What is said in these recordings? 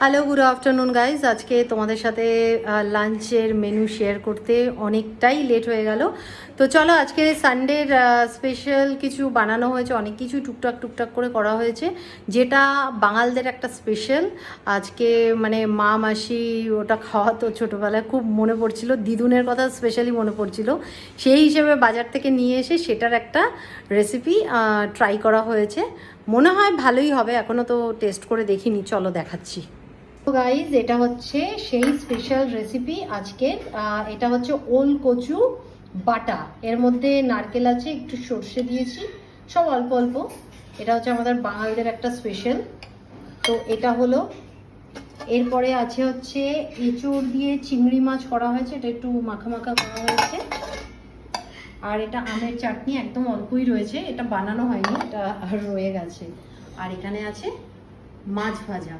Hello, good afternoon guys. আজকে তোমাদের সাথে লাঞ্চের মেনু শেয়ার করতে অনেকটাই লেট হয়ে গেল। তো চলো, আজকে সানডের স্পেশাল কিছু বানানো হয়েছে, অনেক কিছু টুকটাক করে করা হয়েছে, যেটা বাঙালদের একটা স্পেশাল। আজকে মানে মা মাসি ওটা খাওয়া তো ছোটোবেলায় খুব মনে পড়ছিল, দিদুনের কথা স্পেশালি মনে পড়ছিল, সেই হিসেবে বাজার থেকে নিয়ে এসে সেটার একটা রেসিপি ট্রাই করা হয়েছে। মনে হয় ভালোই হবে, এখনও তো টেস্ট করে দেখিনি, চলো দেখাচ্ছি। তো গাইজ, এটা হচ্ছে সেই স্পেশাল রেসিপি আজকের। এটা হচ্ছে ওল কচু বাটা। এর মধ্যে নারকেল আছে, একটু সর্ষে দিয়েছি, সব অল্প অল্প। এটা হচ্ছে আমাদের বাঙালিদের একটা স্পেশাল। তো এটা হলো। এরপরে আছে হচ্ছে এঁচোড় দিয়ে চিংড়ি মাছ করা হয়েছে, এটা একটু মাখা মাখা করা হয়েছে। আর এটা আমের চাটনি, একদম অল্পই রয়েছে, এটা বানানো হয়নি, এটা রয়ে গেছে। আর এখানে আছে মাছ ভাজা,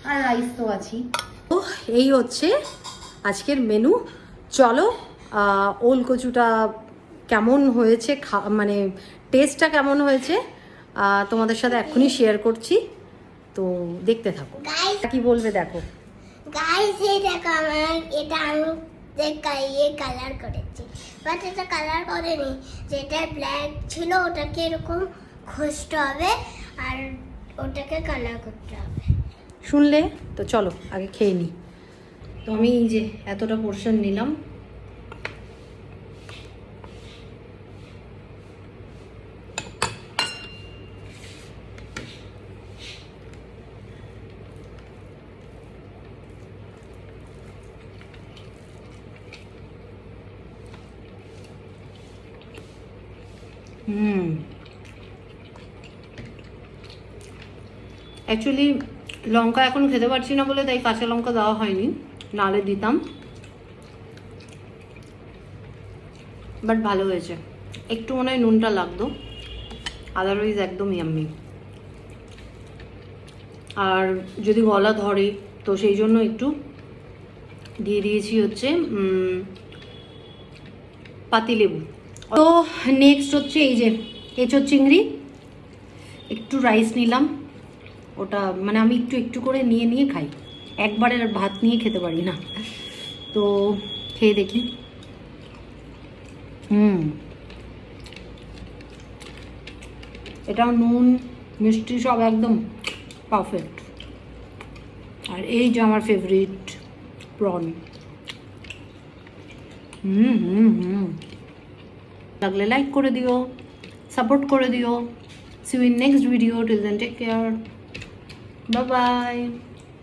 আর রাইস তো আছি। তো এই হচ্ছে আজকের মেনু। চলো, ওল কচুটা কেমন হয়েছে, মানে টেস্টটা কেমন হয়েছে তোমাদের সাথে এক্ষুনি শেয়ার করছি, তো দেখতে থাকো। কি বলবে দেখো গাইস, এই দেখো আমার এটা আমি কালার করেছি, বাট এটা কালার করেনি। যেটা ব্ল্যাক ছিল ওটাকে এরকম ঘষতে হবে আর ওটাকে কালার করতে হবে। শুনলে তো, চলো আগে খেয়ে নিই। তো আমি এই যে এতটা পোর্শন নিলাম। অ্যাকচুয়ালি লঙ্কা এখন খেতে পারছি না বলে তাই কাঁচা লঙ্কা দেওয়া হয়নি, নালে দিতাম। বাট ভালো হয়েছে, একটু মনে হয় নুনটা লাগতো, আদারওয়াইজ একদম ইয়াম্মি। আর যদি গলা ধরে তো সেই জন্য একটু দিয়ে দিয়েছি হচ্ছে পাতিলেবু। তো নেক্সট হচ্ছে এই যে এঁচোড় চিংড়ি, একটু রাইস নিলাম। ওটা মানে আমি একটু একটু করে নিয়ে নিয়ে খাই, একবারে ভাত নিয়ে খেতে পারি না। তো খেয়ে দেখি। এটা নুন মিষ্টি সব একদম পারফেক্ট। আর এই যে আমার ফেভারিট প্রন। লাগলে লাইক করে দিও, সাপোর্ট করে দিও। See you in next video. Till then take care, bye by.